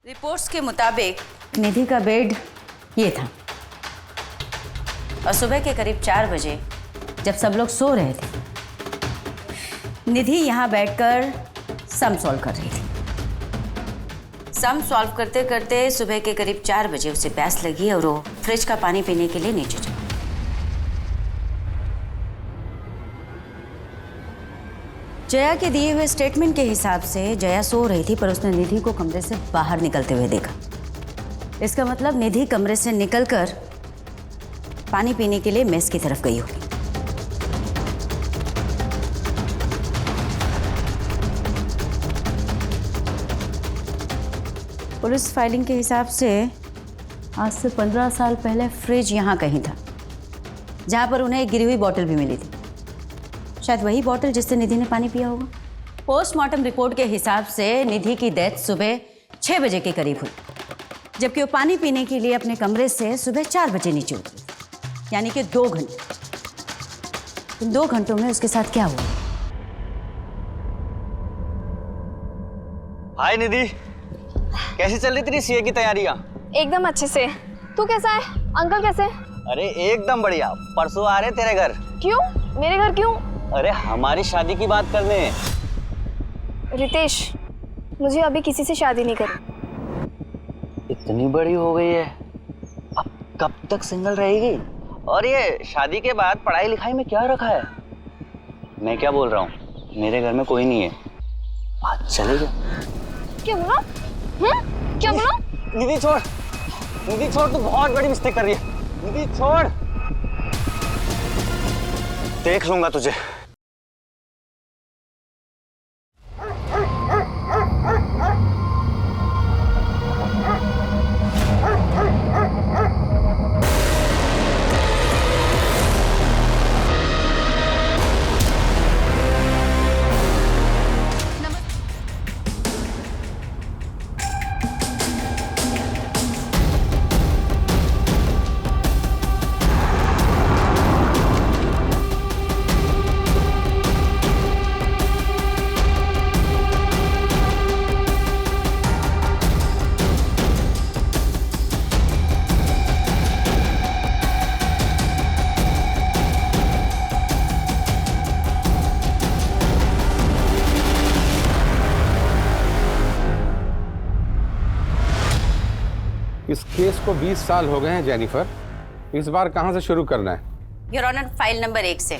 Reports के मुताबिक निधि का बेड ये था और सुबह के करीब 4 बजे जब सब लोग सो रहे थे, निधि यहाँ बैठकर सम सॉल्व कर रही थी। सम सॉल्व करते करते सुबह के करीब 4 बजे उसे प्यास लगी और वो फ्रिज का पानी पीने के लिए नीचे चली। जया के दिए हुए स्टेटमेंट के हिसाब से जया सो रही थी, पर उसने निधि को कमरे से बाहर निकलते हुए देखा। इसका मतलब निधि कमरे से निकलकर पानी पीने के लिए मेस की तरफ गई होगी। पुलिस फाइलिंग के हिसाब से आज से 15 साल पहले फ्रिज यहाँ कहीं था, जहाँ पर उन्हें एक गिरी हुई बोतल भी मिली थी। शायद वही बोतल जिससे निधि ने पानी पिया होगा। पोस्टमार्टम रिपोर्ट के हिसाब से निधि की डेथ सुबह 6 बजे के करीब हुई, जबकि वो पानी पीने के लिए अपने कमरे से सुबह 4 बजे नीचे उतरी, यानी कि 2 घंटे। इन 2 घंटों में उसके साथ क्या हुआ? हाय निधि, कैसी चल रही तेरी सीए की तैयारियां? एकदम अच्छे से। तू कैसा है? अंकल कैसे? अरे एकदम बढ़िया। परसों आ रहे तेरे घर। क्यों? मेरे घर क्यों? अरे हमारी शादी की बात करने। रितेश, मुझे अभी किसी से शादी नहीं करनी। इतनी बड़ी हो गई है, अब कब तक सिंगल रहेगी? और ये शादी के बाद पढ़ाई लिखाई में क्या रखा है? मैं क्या बोल रहा हूँ, मेरे घर में कोई नहीं है, आज चले जा। क्या बोला? क्या बोला? निधि छोड़, निधि छोड़, तू बहुत बड़ी मिस्टेक कर रही है। निधि छोड़, देख लूंगा तुझे। इस केस को 20 साल हो गए हैं जेनिफर, इस बार कहां से शुरू करना है? योर ऑनर, फाइल नंबर 1 से।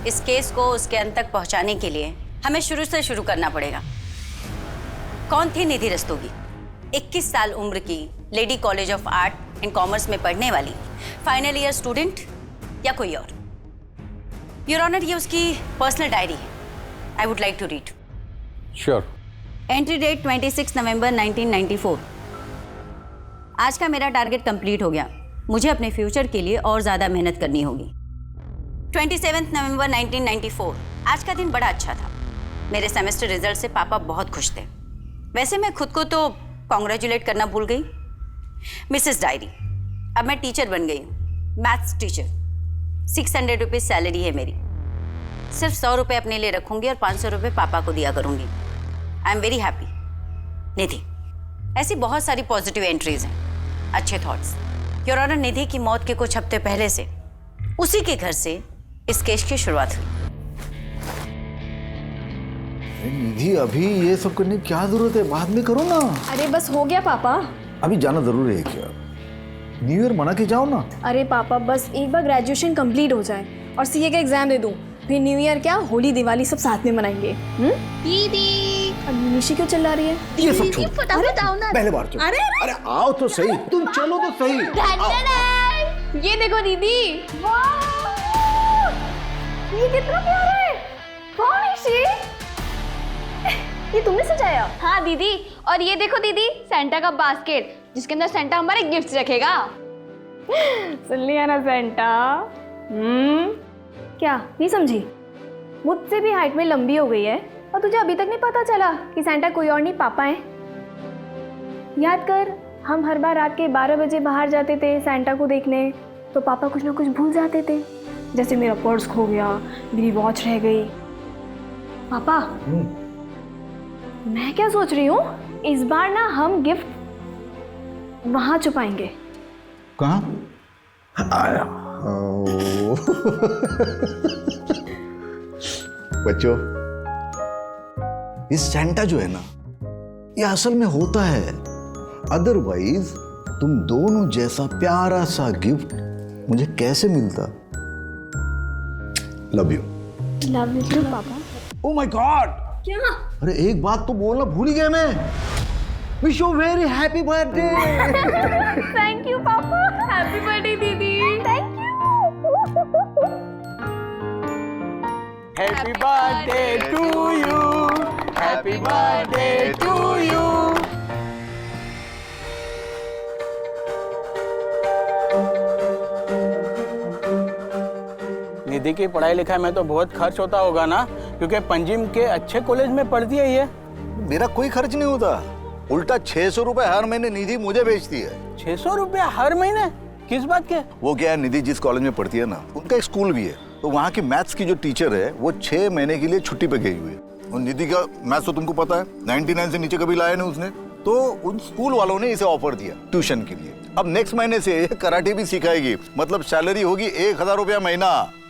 इस केस को उसके अंत तक पहुंचाने के लिए हमें शुरू से शुरू करना पड़ेगा। कौन थी निधि रस्तोगी? 21 साल उम्र की, lady college of art and commerce में पढ़ने वाली, फाइनल ईयर स्टूडेंट या कोई और? योर ऑनर, ये उसकी पर्सनल डायरी है। I would like to read. Sure. Entry date 26 November 1994। आज का मेरा टारगेट कंप्लीट हो गया, मुझे अपने फ्यूचर के लिए और ज़्यादा मेहनत करनी होगी। 27 नवंबर 1994। आज का दिन बड़ा अच्छा था। मेरे सेमेस्टर रिजल्ट से पापा बहुत खुश थे। वैसे मैं खुद को तो कॉन्ग्रेचुलेट करना भूल गई। मिसेस डायरी, अब मैं टीचर बन गई हूँ, मैथ्स टीचर। 600 रुपीज़ सैलरी है मेरी। सिर्फ 100 रुपये अपने लिए रखूँगी और 500 रुपये पापा को दिया करूँगी। I am very happy. Nidhi, ऐसी बहुत सारी पॉजिटिव एंट्रीज हैं, अच्छे थॉट्स। योर ऑनर, निधि की मौत के कुछ हफ्ते पहले से उसी के घर से इस केस की शुरुआत हुई। निधि, अभी ये सब करने की क्या जरूरत है? बाद में करो ना। अरे बस हो गया पापा। अभी जाना जरूरी है क्या? न्यू ईयर मना के जाओ ना। अरे पापा, बस एक बार ग्रेजुएशन कंप्लीट हो जाए और सीए का एग्जाम दे दूं, फिर न्यू ईयर क्या, होली दिवाली सब साथ में मनाएंगे। दीदी, अब निशी क्यों चिल्ला रही है? ये सब छोड़, फटाफट आओ ना। पहले बार चलो। अरे आओ तो सही, तुम चलो तो सही। ये देखो दीदी, ये कितना प्यारा है। कौन है निशी? ये तुमने सजाया? हाँ दीदी, और ये देखो दीदी, सेंटा का बास्केट जिसके अंदर सेंटा हमारे गिफ्ट्स रखेगा। सुन लिया ना सेंटा? क्या नहीं समझी? मुझसे भी हाइट में लंबी हो गई है और तुझे अभी तक नहीं पता चला कि सेंटा कोई और नहीं, पापा है। याद कर, हम हर बार रात के 12 बजे बाहर जाते थे सेंटा को देखने, तो पापा कुछ ना कुछ भूल जाते थे, जैसे मेरा पर्स खो गया, मेरी वॉच रह गई। पापा, मैं क्या सोच रही हूँ, इस बार ना हम गिफ्ट वहां छुपाएंगे। कहाँ? आया। बच्चों, इस सैंटा जो है ना, ये असल में होता है। अदरवाइज तुम दोनों जैसा प्यारा सा गिफ्ट मुझे कैसे मिलता? Love you. Love you too पापा। Oh my god! क्या? अरे एक बात तो बोलना भूल ही गया मैं। Wish you very happy birthday. Thank you पापा। हैप्पी बर्थडे दीदी। Thank you. Happy birthday to you, happy birthday to you. Nidhi की पढ़ाई लिखाई में तो बहुत खर्च होता होगा ना, क्योंकि पंजिम के अच्छे कॉलेज में पढ़ती है ये। मेरा कोई खर्च नहीं होता, उल्टा 600 रुपए हर महीने निधि मुझे भेजती है। 600 रुपया हर महीने? किस बात के? वो क्या है, निधि जिस कॉलेज में पढ़ती है ना, उनका एक स्कूल भी है, तो वहाँ की मैथ्स की जो टीचर है वो 6 महीने के लिए छुट्टी पे गई हुई है। और निधि का मैथ्स तो तुमको पता है, 99 से नीचे कभी लाया नहीं उसने। तो उन स्कूल वालों ने इसे ऑफर दिया ट्यूशन के लिए। अब नेक्स्ट महीने से कराटे भी सिखाएगी, मतलब सैलरी होगी 1000 रुपया महीना।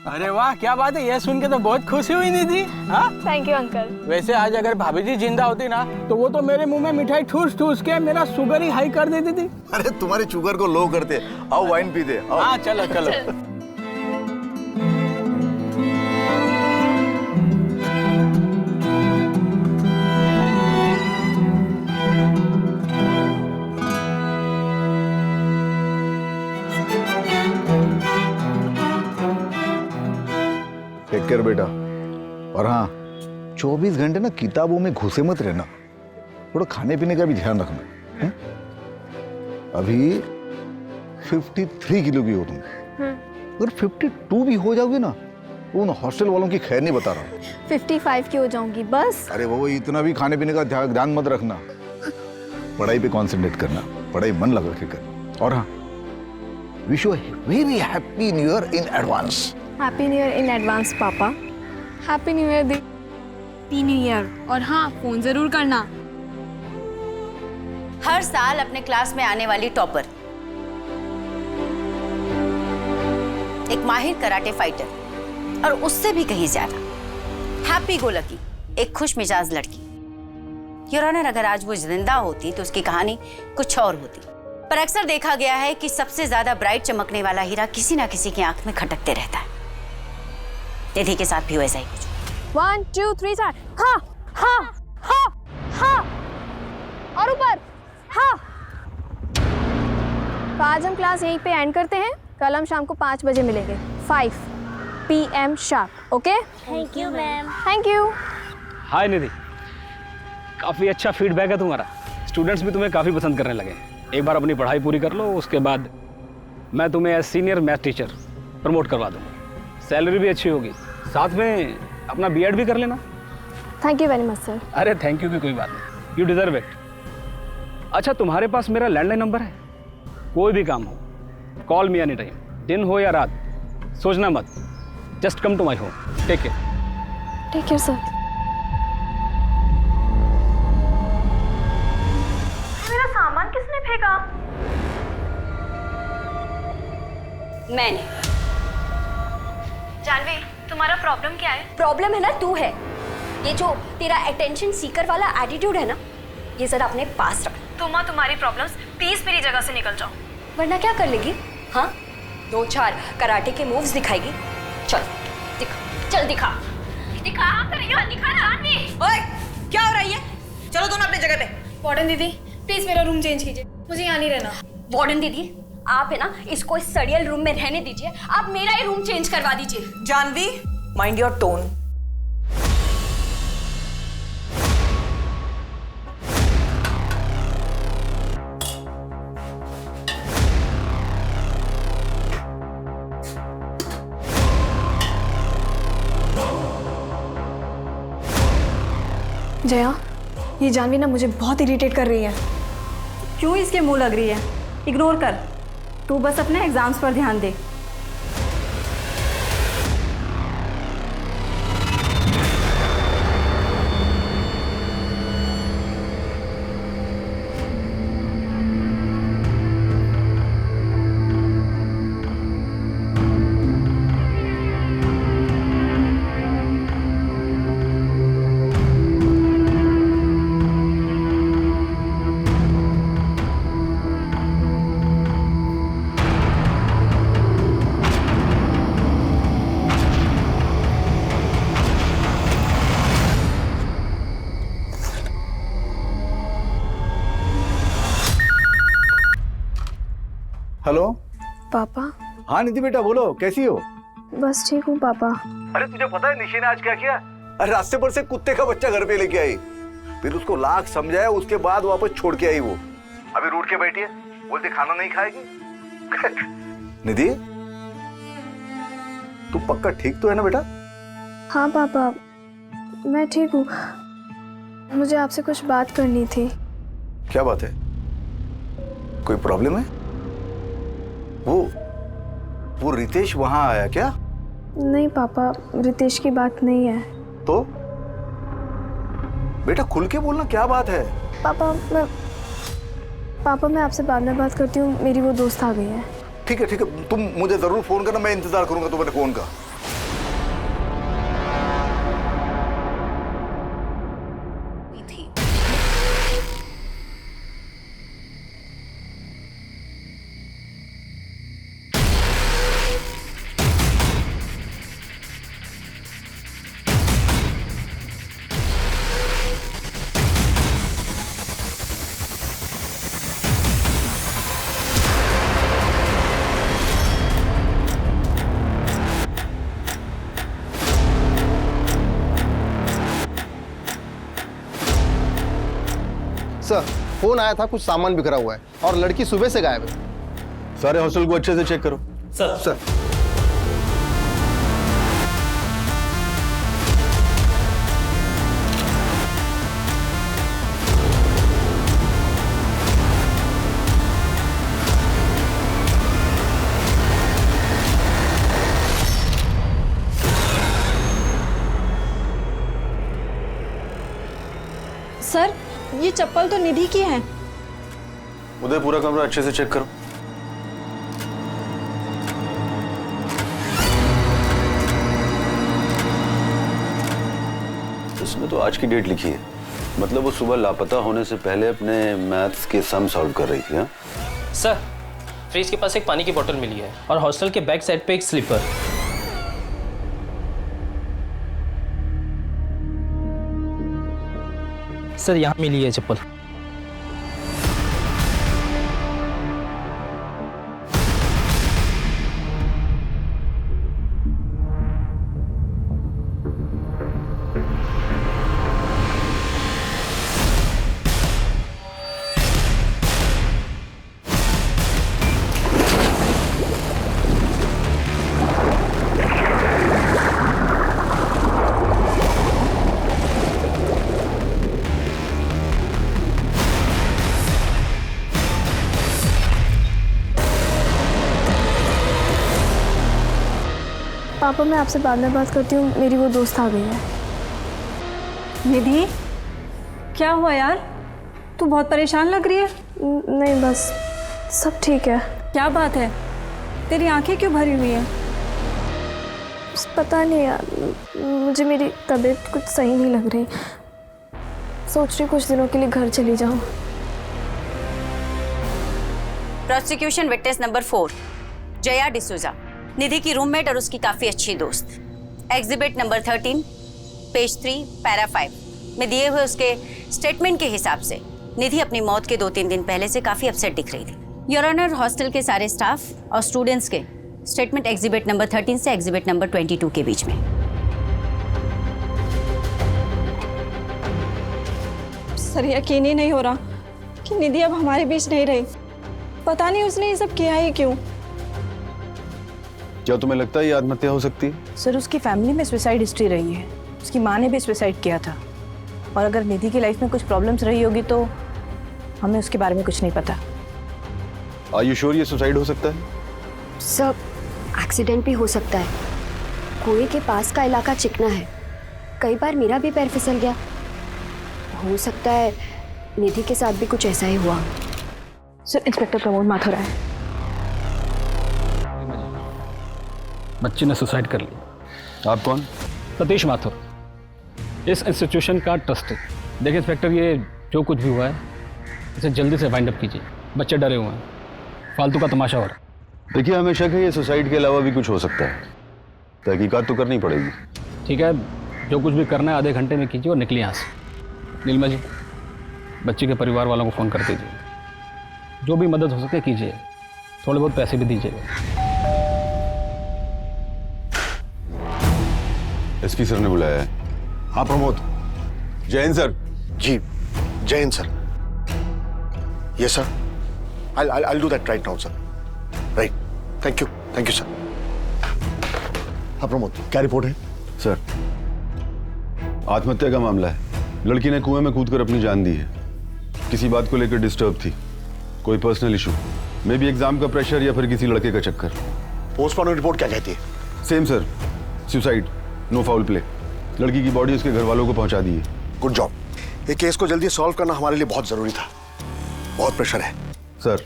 अरे वाह, क्या बात है, ये सुन के तो बहुत खुशी हुई निधि। हाँ, थैंक यू अंकल। वैसे आज अगर भाभी जी जिंदा होती ना, तो वो तो मेरे मुंह में मिठाई ठूस ठूस के मेरा शुगर ही हाई कर देती थी। अरे तुम्हारे शुगर को लो करते। आओ वाइन पीते। हाँ चलो चलो। टेक केयर बेटा। और हाँ, 24 घंटे ना किताबों में घुसे मत रहना, थोड़ा खाने पीने का भी ध्यान रखना है? अभी 53 किलो की हो तुम, अगर 52 भी हो जाओगे ना तो उन हॉस्टल वालों की खैर नहीं बता रहा हूँ। 55 की हो जाऊंगी बस। अरे वो इतना भी खाने पीने का ध्यान मत रखना, पढ़ाई पे कंसंट्रेट करना, पढ़ाई मन लगा के कर। और हाँ, wish you very happy new year in advance. Happy new year in advance पापा। हैप्पी न्यू ईयर दी। Happy new year. और हाँ, फोन जरूर करना। हर साल अपने क्लास में आने वाली टॉपर, एक माहिर कराटे फाइटर, और उससे भी कहीं ज्यादा हैप्पी गो लकी, एक खुश मिजाज लड़की। योर ऑनर, अगर आज वो जिंदा होती तो उसकी कहानी कुछ और होती। पर अक्सर देखा गया है कि सबसे ज्यादा ब्राइट चमकने वाला हीरा किसी ना किसी की आंख में खटकते रहता है। निधि के साथ भी वैसा ही कुछ। 1 2 3 4। हाँ हाँ हाँ हाँ। और ऊपर हाँ। तो आज हम क्लास यहीं पे एंड करते हैं। कल हम शाम को 5 बजे मिलेंगे, 5 PM sharp. Okay? Thank you ma'am. Thank you. Hi Nidhi, काफ़ी अच्छा फीडबैक है तुम्हारा, स्टूडेंट्स भी तुम्हें काफ़ी पसंद करने लगे। एक बार अपनी पढ़ाई पूरी कर लो, उसके बाद मैं तुम्हें as senior math teacher promote करवा दूँगा। सैलरी भी अच्छी होगी, साथ में अपना B.Ed भी कर लेना। Thank you very much sir. अरे थैंक यू की कोई बात नहीं, यू डिजर्व इट। अच्छा, तुम्हारे पास मेरा लैंडलाइन नंबर है? कोई भी काम हो, कॉल मी एनी टाइम, दिन हो या रात, सोचना मत, just come to my home. Take care. Take care sir. मेरा सामान किसने फेंका? मैंने। जानवी, तुम्हारा प्रॉब्लम क्या है? प्रॉब्लम है ना तू है। ये जो तेरा अटेंशन सीकर वाला एटीट्यूड है ना, ये जरा अपने पास रख। तुम्हारी प्रॉब्लम्स प्लीज मेरी जगह से निकल जाओ। वरना क्या कर लेगी? हाँ, 2-4 कराटे के मूव्स दिखाएगी। चल दिखा, चल दिखा दिखा दिखा ना। ओए, क्या हो रही है? चलो दोनों अपनी जगह पे। वार्डन दीदी, प्लीज मेरा रूम चेंज कीजिए, मुझे यहाँ नहीं रहना। वार्डन दीदी, आप है ना इसको इस सड़ियल रूम में रहने दीजिए, आप मेरा ही रूम चेंज करवा दीजिए। Janhvi, mind your tone. Jaya, ये जानवी ना मुझे बहुत इरिटेट कर रही है। क्यों इसके मुंह लग रही है? इग्नोर कर, तू बस अपने एग्जाम्स पर ध्यान दे। हेलो। पापा। हाँ निधि बेटा बोलो, कैसी हो? बस ठीक हूँ पापा। अरे तुझे पता है निशि ने आज क्या किया? अरे रास्ते पर से कुत्ते का बच्चा घर पे लेके आई, फिर उसको लाख समझाया, उसके बाद वापस छोड़ के आई। वो अभी रूठ के बैठी है, बोलती खाना नहीं खाएगी। निधि तू पक्का ठीक तो है ना बेटा? हाँ पापा, मैं ठीक हूँ। मुझे आपसे कुछ बात करनी थी। क्या बात है? कोई प्रॉब्लम है? वो रितेश वहां आया क्या? नहीं पापा, रितेश की बात नहीं है। तो बेटा खुल के बोलना, क्या बात है? पापा मैं आपसे बाद में बात करती हूँ, मेरी वो दोस्त आ गई है। ठीक है, तुम मुझे जरूर फोन करना, मैं इंतजार करूंगा तुम्हारे फोन का। सर फोन आया था, कुछ सामान बिखरा हुआ है और लड़की सुबह से गायब है। सारे हॉस्टल को अच्छे से चेक करो। सर सर ये चप्पल तो निधि की है। उधर पूरा कमरा अच्छे से चेक करो। इसमें तो आज की डेट लिखी है, मतलब वो सुबह लापता होने से पहले अपने मैथ्स के सम सॉल्व कर रही थी। हाँ सर, फ्रिज के पास एक पानी की बोतल मिली है और हॉस्टल के बैक साइड पे एक स्लीपर। सर यहाँ मिली है चप्पल। पापा मैं आपसे बाद में बात करती हूँ, मेरी वो दोस्त आ गई है। निधि क्या हुआ यार, तू बहुत परेशान लग रही है। नहीं बस सब ठीक है। क्या बात है, तेरी आंखें क्यों भरी हुई है? पता नहीं यार, मुझे मेरी तबीयत कुछ सही नहीं लग रही। सोच रही कुछ दिनों के लिए घर चली जाऊँ। Prosecution witness number 4 Jaya D'Souza, Nidhi की रूममेट और उसकी काफी अच्छी दोस्त। एग्जिबिट नंबर 13 पेज 3 पैरा 5 में दिए हुए उसके स्टेटमेंट के हिसाब से निधि अपनी मौत के 2-3 दिन पहले से काफी अपसेट दिख रही थी। योर ऑनर, हॉस्टल के सारे स्टाफ और स्टूडेंट्स के स्टेटमेंट एग्जिबिट नंबर 13 से एग्जिबिट नंबर 22 के बीच में। सर यकीन ही नहीं हो रहा कि निधि अब हमारे बीच नहीं रही। पता नहीं उसने ये सब किया ही क्यों। क्या तुम्हें लगता है ये आत्महत्या हो सकती है? सर उसकी फैमिली में सुसाइड हिस्ट्री रही है, उसकी माँ ने भी सुसाइड किया था, और अगर निधि की लाइफ में कुछ प्रॉब्लम्स रही होगी तो हमें उसके बारे में कुछ नहीं पता। आर यू श्योर ये सुसाइड हो सकता है? सब एक्सीडेंट भी हो सकता है। कुएं के पास का इलाका चिकना है, कई बार मेरा भी पैर फिसल गया। हो सकता है निधि के साथ भी कुछ ऐसा ही हुआ। सर इंस्पेक्टर प्रमोद माथुर है। बच्ची ने सुसाइड कर ली। आप कौन? सतीश माथुर, इस इंस्टीट्यूशन का ट्रस्टी। देखिए इंस्पेक्टर, ये जो कुछ भी हुआ है इसे जल्दी से वाइंड अप कीजिए। बच्चे डरे हुए हैं, फालतू का तमाशा हो रहा है। देखिए हमें शक है ये सुसाइड के अलावा भी कुछ हो सकता है, तहकीकात तो करनी पड़ेगी। ठीक है, जो कुछ भी करना है आधे घंटे में कीजिए और निकलिए यहाँ से। नीलमा जी, बच्ची के परिवार वालों को फ़ोन कर दीजिए, जो भी मदद हो सके कीजिए। थोड़े बहुत पैसे भी दीजिएगा। एसपी सर ने बुलाया है। हाँ प्रमोद। जैन सर। जी Jain sir. Yes sir, I'll do that right now sir. Right, thank you sir. हाँ प्रमोद, क्या रिपोर्ट है? सर, आत्महत्या का मामला है। लड़की ने कुएं में कूदकर अपनी जान दी है। किसी बात को लेकर डिस्टर्ब थी, कोई personal issue, may be exam का प्रेशर या फिर किसी लड़के का चक्कर। पोस्टमार्टम रिपोर्ट क्या कहती है? Same sir, suicide, no foul play. लड़की की बॉडी उसके घर वालों को पहुंचा दी है। Good job. ये केस को जल्दी सॉल्व करना हमारे लिए बहुत जरूरी था। बहुत प्रेशर है सर।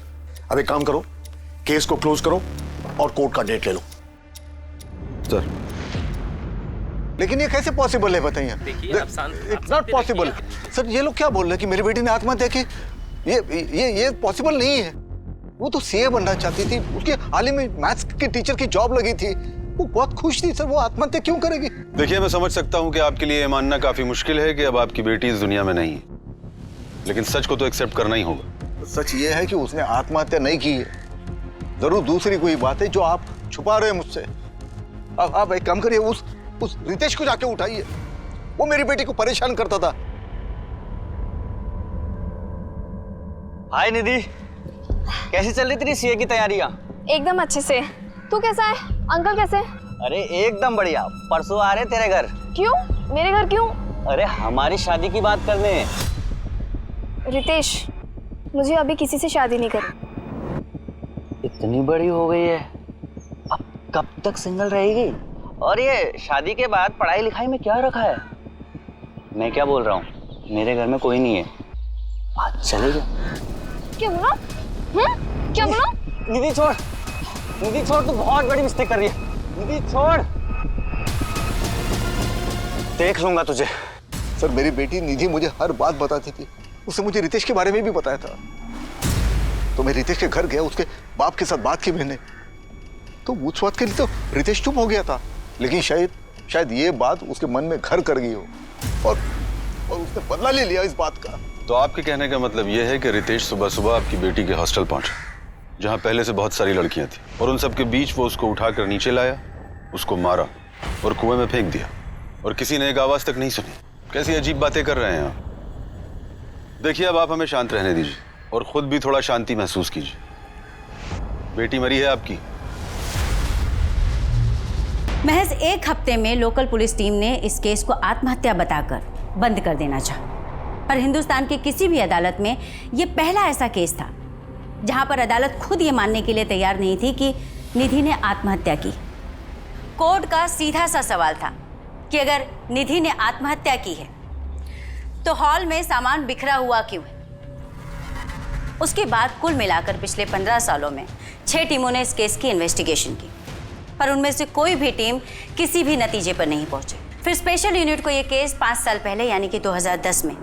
अब एक काम करो, केस को क्लोज करो और कोर्ट का डेट ले लो। सर लेकिन ये कैसे पॉसिबल है बताइए? It's not possible sir. ये लोग क्या बोल रहे हैं कि मेरी बेटी ने आत्महत्या की? ये पॉसिबल नहीं है। वो तो सीए बनना चाहती थी, उसके हाल ही में मैथ्स के टीचर की जॉब लगी थी, वो बहुत खुश थी सर। वो आत्महत्या क्यों करेगी? देखिए, मैं समझ सकता हूं कि आपके लिए ये मानना काफी मुश्किल है कि अब आपकी बेटी इस दुनिया में नहीं है, लेकिन सच को तो एक्सेप्ट करना ही होगा। सच ये है कि उसने आत्महत्या नहीं की है। जरूर दूसरी कोई बात है जो आप छुपा रहे हैं मुझसे। अब आप एक काम करिए, उस रितेश को जाके उठाइए। वो मेरी बेटी को परेशान करता था। हाय निधि, कैसी चल रही तेरी सीए की तैयारियां? एकदम अच्छे से। तू कैसा है? अंकल कैसे? अरे एकदम बढ़िया। परसों आ रहे तेरे घर। क्यों? मेरे घर क्यों? अरे हमारी शादी की बात करने। रितेश, मुझे अभी किसी से शादी नहीं करनी। इतनी बड़ी हो गई है, अब कब तक सिंगल रहेगी? और ये शादी के बाद पढ़ाई लिखाई में क्या रखा है? मैं क्या बोल रहा हूँ, मेरे घर में कोई नहीं है, आज चले जाओ। क्या बोला? क्या बोला? निधि छोड़, निधि छोड़, तू बहुत बड़ी मिस्टेक कर रही है। निधि छोड़, देख लूंगा तुझे। सर मेरी बेटी निधि मुझे हर बात बताती थी। उसने मुझे रितेश के बारे में भी बताया था। तो मैं रितेश के घर गया, उसके बाप के साथ बात की मैंने, तो उस बात के लिए तो रितेश चुप हो गया था। लेकिन शायद ये बात उसके मन में घर कर गई हो और उसने बदला ले लिया इस बात का। तो आपके कहने का मतलब यह है कि रितेश सुबह सुबह आपकी बेटी के हॉस्टल पहुंचा, जहां पहले से बहुत सारी लड़कियां थी, और उन सबके बीच वो उसको उठाकर नीचे लाया, उसको मारा और कुएं में फेंक दिया, और किसी ने एक आवाज तक नहीं सुनी। कैसी अजीब बातें कर रहे हैं आप। देखिए, अब आप हमें शांत रहने दीजिए और खुद भी थोड़ा शांति महसूस कीजिए। बेटी मरी है आपकी। महज एक हफ्ते में लोकल पुलिस टीम ने इस केस को आत्महत्या बताकर बंद कर देना चाहा, पर हिंदुस्तान की किसी भी अदालत में यह पहला ऐसा केस था जहां पर अदालत खुद ये मानने के लिए तैयार नहीं थी कि निधि ने आत्महत्या की। कोर्ट का सीधा सा सवाल था कि अगर निधि ने आत्महत्या की है तो हॉल में सामान बिखरा हुआ क्यों है? उसके बाद कुल मिलाकर पिछले 15 सालों में 6 टीमों ने इस केस की इन्वेस्टिगेशन की, पर उनमें से कोई भी टीम किसी भी नतीजे पर नहीं पहुंची। फिर स्पेशल यूनिट को यह केस 5 साल पहले यानी कि 2010 में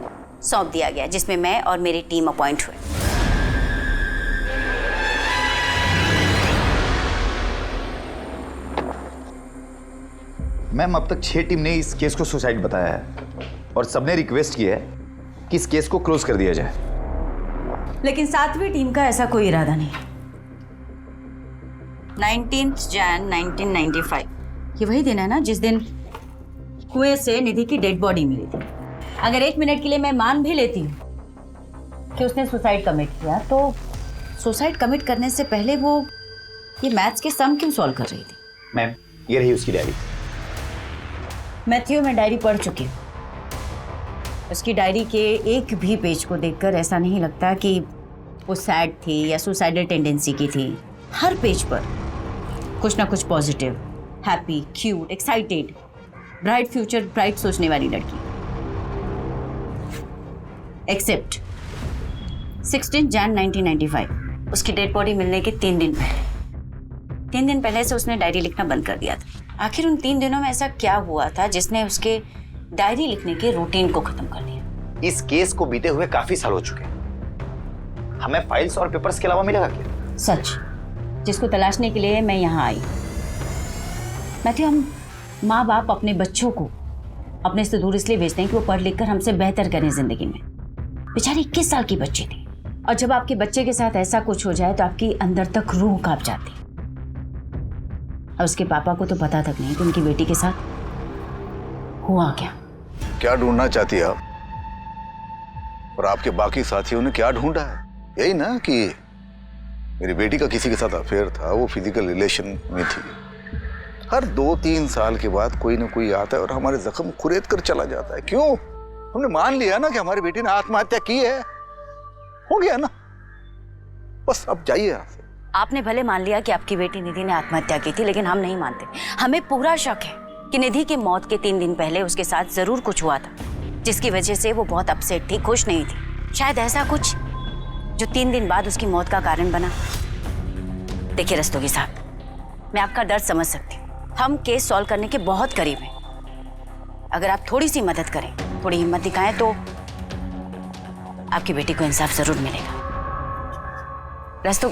सौंप दिया गया, जिसमें मैं और मेरी टीम अपॉइंट हुए। मैम, अब तक 6 टीम ने इस केस को सुसाइड बताया है और सबने रिक्वेस्ट की है कि इस केस को क्लोज कर दिया जाए। लेकिन 7वीं टीम का ऐसा कोई इरादा नहीं। 19 जैन 1995, ये वही दिन है ना जिस दिन कुएं से निधि की डेड बॉडी मिली थी। अगर 1 मिनट के लिए मैं मान भी लेती हूँ कि उसने सुसाइड कमिट किया, तो सुसाइड कमिट करने से पहले वो ये मैथ्स के सम क्यों सॉल्व कर रही थी? मैम, ये रही उसकी डायरी। मैथ्यू, मैं डायरी पढ़ चुकी हूँ। उसकी डायरी के एक भी पेज को देखकर ऐसा नहीं लगता कि वो सैड थी या सुसाइडल टेंडेंसी की थी। हर पेज पर कुछ ना कुछ positive, happy, cute, excited, bright future, bright सोचने वाली लड़की। एक्सेप्ट 16 जैन 1995, उसकी डेड बॉडी मिलने के 3 दिन पहले। 3 दिन पहले से उसने डायरी लिखना बंद कर दिया था। आखिर उन 3 दिनों में ऐसा क्या हुआ था जिसने उसके डायरी लिखने के रूटीन को खत्म कर दिया? इस केस को बीते हुए काफी साल हो चुके हैं। हमें फाइल्स और पेपर्स के अलावा मिलेगा क्या? सच, जिसको तलाशने के लिए मैं यहाँ आई। मैथ्यू, हम माँ बाप अपने बच्चों को अपने से दूर इसलिए भेजते हैं कि वो पढ़ लिख कर हमसे बेहतर करें जिंदगी में। बेचारी 21 साल की बच्ची थी, और जब आपके बच्चे के साथ ऐसा कुछ हो जाए तो आपकी अंदर तक रूह कांप जाती। और उसके पापा को तो पता तक नहीं कि उनकी बेटी के साथ हुआ क्या। क्या ढूंढना चाहती है आप? और आपके बाकी साथियों ने क्या ढूंढा है? यही ना कि मेरी बेटी का किसी के साथ अफेयर था, वो फिजिकल रिलेशन में थी। हर 2-3 साल के बाद कोई ना कोई आता है और हमारे जख्म खुरेद कर चला जाता है। क्यों? हमने मान लिया ना कि हमारी बेटी ने आत्महत्या की है, हो गया ना, बस अब जाइए यहाँ से। आपने भले मान लिया कि आपकी बेटी निधि ने आत्महत्या की थी, लेकिन हम नहीं मानते। हमें पूरा शक है कि निधि की मौत के 3 दिन पहले उसके साथ जरूर कुछ हुआ था, जिसकी वजह से वो बहुत अपसेट थी, खुश नहीं थी। शायद ऐसा कुछ जो 3 दिन बाद उसकी मौत का कारण बना। देखिए रस्तोगी साहब, मैं आपका दर्द समझ सकती हूँ। हम केस सॉल्व करने के बहुत करीब हैं। अगर आप थोड़ी सी मदद करें, थोड़ी हिम्मत दिखाएं, तो आपकी बेटी को इंसाफ जरूर मिलेगा। रस्तों,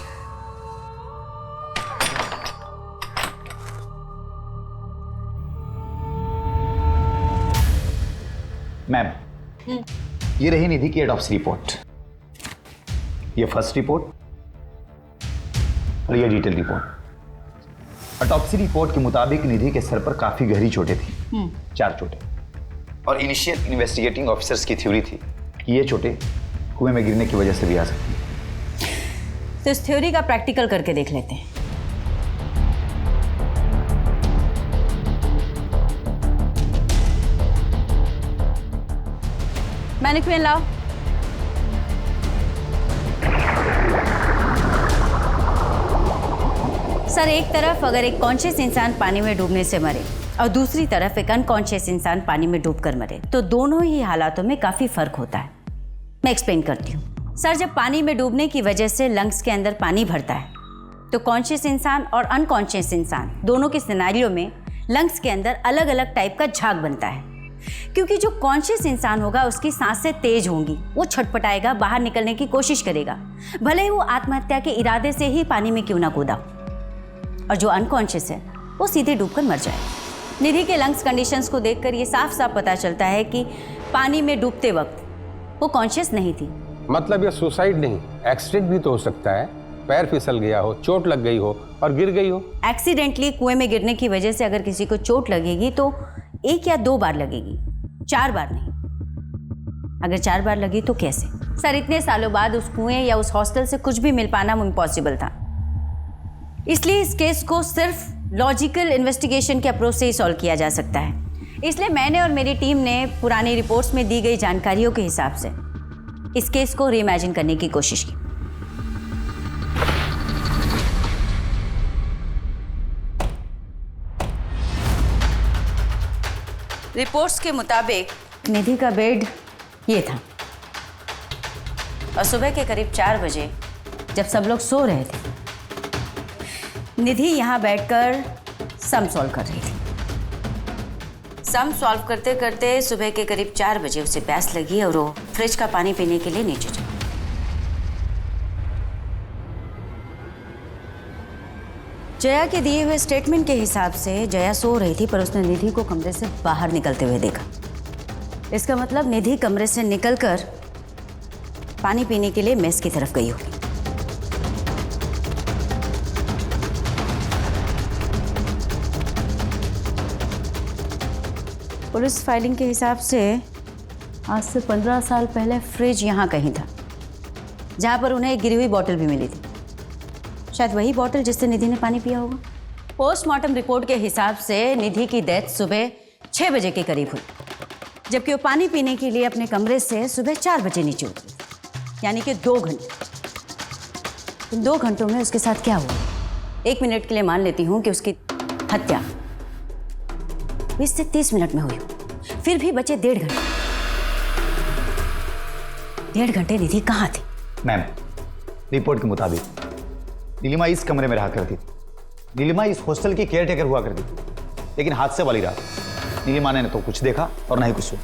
मैम, ये रही निधि की ऑटोप्सी रिपोर्ट। ये फर्स्ट रिपोर्ट और ये डिटेल रिपोर्ट। ऑटोप्सी रिपोर्ट के मुताबिक निधि के सर पर काफी गहरी चोटें थी, 4 चोटें। और इनिशियल इन्वेस्टिगेटिंग ऑफिसर्स की थ्योरी थी कि ये चोटें कुएं में गिरने की वजह से भी आ सकती हैं। तो इस थ्योरी का प्रैक्टिकल करके देख लेते हैं। मैनिक्विन लाओ। सर, एक तरफ अगर एक कॉन्शियस इंसान पानी में डूबने से मरे और दूसरी तरफ एक अनकॉन्शियस इंसान पानी में डूबकर मरे, तो दोनों ही हालातों में काफी फर्क होता है। मैं एक्सप्लेन करती हूँ। सर, जब पानी में डूबने की वजह से लंग्स के अंदर पानी भरता है, तो कॉन्शियस इंसान और अनकॉन्शियस इंसान दोनों के सिनेरियो में लंग्स के अंदर अलग अलग टाइप का झाग बनता है। क्योंकि जो कॉन्शियस इंसान होगा उसकी सांसें तेज होंगी, वो छटपटाएगा, बाहर निकलने की कोशिश करेगा, भले ही वो आत्महत्या के इरादे से ही पानी में क्यों ना कूदा। और जो अनकॉन्शियस है वो सीधे डूबकर मर जाए। निधि के लंग्स कंडीशंस को देखकर ये साफ साफ पता चलता है कि पानी में डूबते वक्त वो कॉन्शियस नहीं थी। मतलब ये सुसाइड नहीं, एक्सीडेंट भी तो हो सकता है। पैर फिसल गया हो, चोट लग गई हो और गिर गई हो। एक्सीडेंटली कुएं में गिरने की वजह से अगर किसी को चोट लगेगी तो 1 या 2 बार लगेगी, 4 बार नहीं। अगर 4 बार लगी तो कैसे? सर, इतने सालों बाद उस कुएं या उस हॉस्टल से कुछ भी मिल पाना इम्पॉसिबल था। इसलिए इस केस को सिर्फ लॉजिकल इन्वेस्टिगेशन के अप्रोच से ही सॉल्व किया जा सकता है। इसलिए मैंने और मेरी टीम ने पुरानी रिपोर्ट्स में दी गई जानकारियों के हिसाब से इस केस को रीइमेजिन करने की कोशिश की। रिपोर्ट्स के मुताबिक निधि का बेड ये था और सुबह के करीब 4 बजे जब सब लोग सो रहे थे, निधि यहाँ बैठकर सम सॉल्व कर रही थी। सम सॉल्व करते करते सुबह के करीब 4 बजे उसे प्यास लगी और वो फ्रिज का पानी पीने के लिए नीचे चली। जया के दिए हुए स्टेटमेंट के हिसाब से जया सो रही थी, पर उसने निधि को कमरे से बाहर निकलते हुए देखा। इसका मतलब निधि कमरे से निकलकर पानी पीने के लिए मेस की तरफ गई होगी। पुलिस फाइलिंग के हिसाब से आज से 15 साल पहले फ्रिज यहाँ कहीं था, जहाँ पर उन्हें एक गिरी हुई बोतल भी मिली थी। शायद वही बोतल जिससे निधि ने पानी पिया होगा। पोस्टमार्टम रिपोर्ट के हिसाब से निधि की डेथ सुबह 6 बजे के करीब हुई, जबकि वो पानी पीने के लिए अपने कमरे से सुबह 4 बजे नीचे उतरी, यानी कि 2 घंटे। इन 2 घंटों में उसके साथ क्या हुआ? 1 मिनट के लिए मान लेती हूँ कि उसकी हत्या 20 से 30 मिनट में हुई, फिर भी बचे 1.5 घंटे। 1.5 घंटे निधि कहाँ थी? मैम, रिपोर्ट के मुताबिक नीलिमा इस कमरे में रहा करती थी। नीलिमा इस हॉस्टल की केयर टेकर हुआ करती थी, लेकिन हादसे वाली रात नीलिमा ने तो कुछ देखा और ना ही कुछ सुना।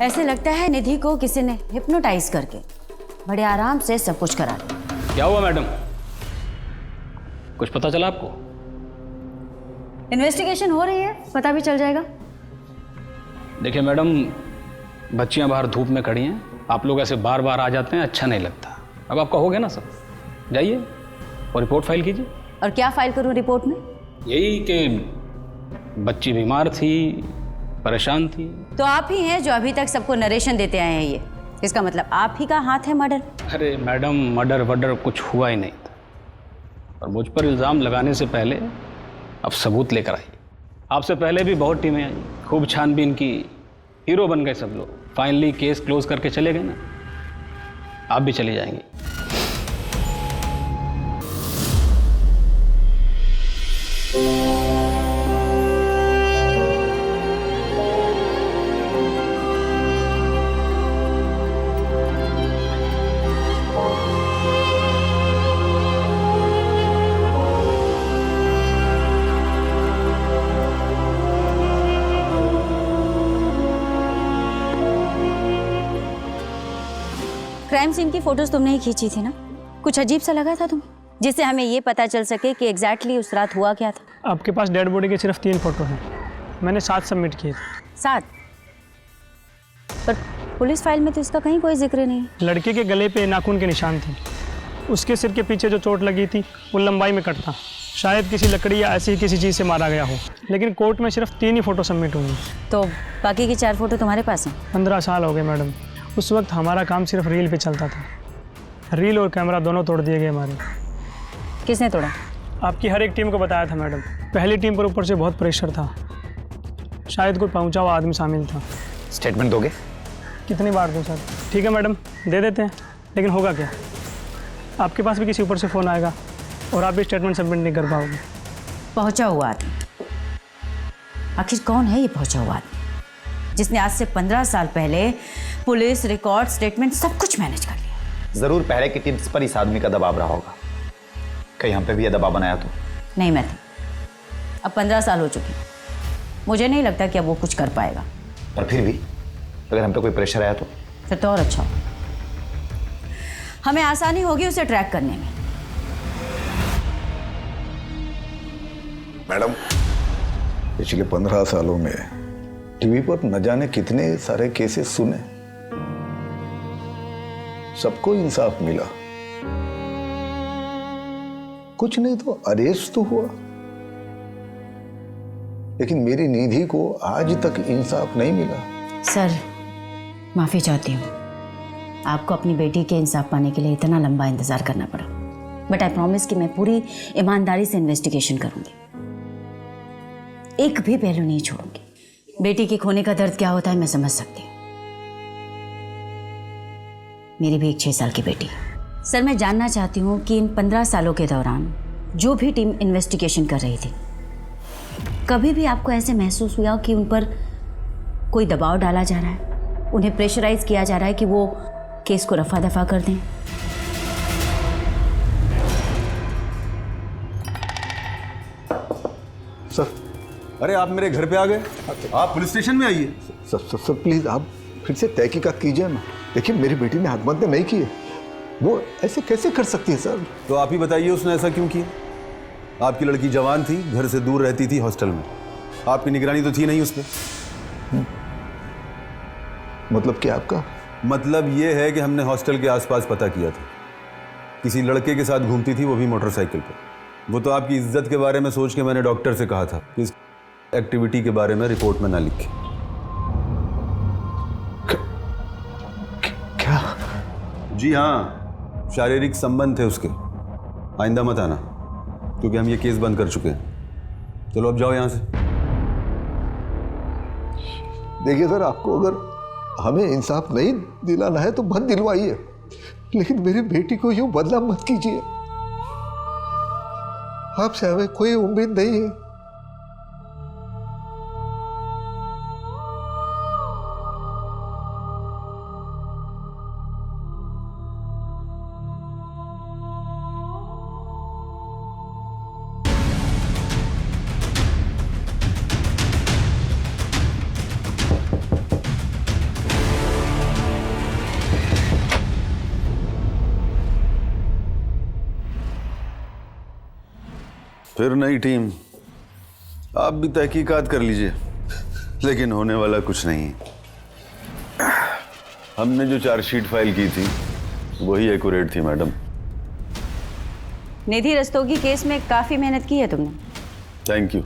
ऐसे लगता है निधि को किसी ने हिप्नोटाइज करके बड़े आराम से सब कुछ करा दिया। क्या हुआ मैडम, कुछ पता चला आपको? इन्वेस्टिगेशन हो रही है, पता भी चल जाएगा। देखिए मैडम, बच्चियां बाहर धूप में खड़ी हैं, आप लोग ऐसे बार बार आ जाते हैं, अच्छा नहीं लगता। अब आप कहोगे ना सब, जाइए और रिपोर्ट फाइल कीजिए। और क्या फाइल करूं रिपोर्ट में? यही कि बच्ची बीमार थी, परेशान थी। तो आप ही हैं जो अभी तक सबको नरेशन देते आए हैं। ये इसका मतलब आप ही का हाथ है मर्डर? अरे मैडम, मर्डर वर्डर कुछ हुआ ही नहीं था। और मुझ पर इल्ज़ाम लगाने से पहले अब सबूत लेकर आइए। आपसे पहले भी बहुत टीमें आई, खूब छानबीन की, हीरो बन गए सब लोग। फाइनली केस क्लोज करके चले गए ना, आप भी चले जाएंगे। क्राइम सीन की फोटोज तुमने ही खींची थी ना? कुछ अजीब सा लगा था तुम्हें, जिससे हमें ये पता चल सके कि एग्जैक्टली उस रात हुआ क्या था? आपके पास डेड बॉडी के सिर्फ 3 फोटो हैं, मैंने 7 सबमिट किए थे। 7? पर पुलिस फाइल में तो इसका कहीं कोई जिक्र नहीं। लड़के के गले पे नाखून के निशान थे, उसके सिर के पीछे जो चोट लगी थी वो लंबाई में कट था, शायद किसी लकड़ी या ऐसी किसी चीज़ से मारा गया हो। लेकिन कोर्ट में सिर्फ 3 ही फोटो सबमिट हुई। तो बाकी की 4 फोटो तुम्हारे पास हैं? 15 साल हो गए मैडम। उस वक्त हमारा काम सिर्फ रील पे चलता था, रील और कैमरा दोनों तोड़ दिए गए हमारे। किसने तोड़ा? आपकी हर एक टीम को बताया था मैडम। पहली टीम पर ऊपर से बहुत प्रेशर था, शायद कोई पहुंचा हुआ आदमी शामिल था। स्टेटमेंट दोगे? कितनी बार दूं सर? ठीक है मैडम, दे देते हैं, लेकिन होगा क्या? आपके पास भी किसी ऊपर से फ़ोन आएगा और आप भी स्टेटमेंट सबमिट नहीं कर पाओगे। पहुंचा हुआ आदमी? आखिर कौन है ये पहुंचा हुआ आदमी जिसने आज से 15 साल पहले पुलिस, रिकॉर्ड, स्टेटमेंट सब कुछ मैनेज कर लिया? जरूर पहले की टीम्स पर इस आदमी का दबाव रहा होगा। कहीं हम पे भी ये दबाव बनाया तो? नहीं मैथ्यू, अब 15 साल हो चुके, मुझे नहीं लगता कि अब वो कुछ कर पाएगा। पर फिर भी अगर हम पे कोई प्रेशर आया तो? फिर तो और अच्छा हो, हमें आसानी होगी उसे ट्रैक करने में। मैडम, पिछले 15 सालों में टीवी पर न जाने कितने सारे केसेस सुने, सबको इंसाफ मिला, कुछ नहीं तो अरेस्ट तो हुआ, लेकिन मेरी निधि को आज तक इंसाफ नहीं मिला। सर, माफ़ी चाहती हूँ, आपको अपनी बेटी के इंसाफ पाने के लिए इतना लंबा इंतज़ार करना पड़ा, बट आई प्रॉमिस कि मैं पूरी ईमानदारी से इन्वेस्टिगेशन करूँगी, एक भी पहलू नहीं छोड़ूंगी। बेटी के खोने का दर्द क्या होता है मैं समझ सकती हूँ, मेरी भी एक 6 साल की बेटी है। सर, मैं जानना चाहती हूँ कि इन 15 सालों के दौरान जो भी टीम इन्वेस्टिगेशन कर रही थी, कभी भी आपको ऐसे महसूस हुआ कि उन पर कोई दबाव डाला जा रहा है, उन्हें प्रेशराइज किया जा रहा है कि वो केस को रफा दफा कर दें? सर, अरे आप मेरे घर पे आ गए, आप पुलिस स्टेशन में आइए। सर प्लीज आप फिर से तहकीकात कीजिए ना। देखिए, मेरी बेटी ने आत्महत्या नहीं की है, वो ऐसे कैसे कर सकती है सर? तो आप ही बताइए उसने ऐसा क्यों किया? आपकी लड़की जवान थी, घर से दूर रहती थी हॉस्टल में, आपकी निगरानी तो थी नहीं उस पर। मतलब क्या आपका? मतलब ये है कि हमने हॉस्टल के आसपास पता किया था, किसी लड़के के साथ घूमती थी, वो भी मोटरसाइकिल पर। वो तो आपकी इज्जत के बारे में सोच के मैंने डॉक्टर से कहा था कि इस एक्टिविटी के बारे में रिपोर्ट में ना लिखे। क्या? जी हाँ, शारीरिक संबंध थे उसके। आइंदा मत आना, क्योंकि हम ये केस बंद कर चुके हैं। चलो अब जाओ यहाँ से। देखिए सर, आपको अगर हमें इंसाफ नहीं दिलाना है तो मत दिलवाइए, लेकिन मेरी बेटी को यूं बदनाम मत कीजिए। आपसे हमें कोई उम्मीद नहीं है। फिर नई टीम, आप भी तहकीकात कर लीजिए, लेकिन होने वाला कुछ नहीं है। हमने जो चार्जशीट फाइल की थी वही एक्यूरेट थी मैडम। निधि रस्तोगी केस में काफ़ी मेहनत की है तुमने। Thank you.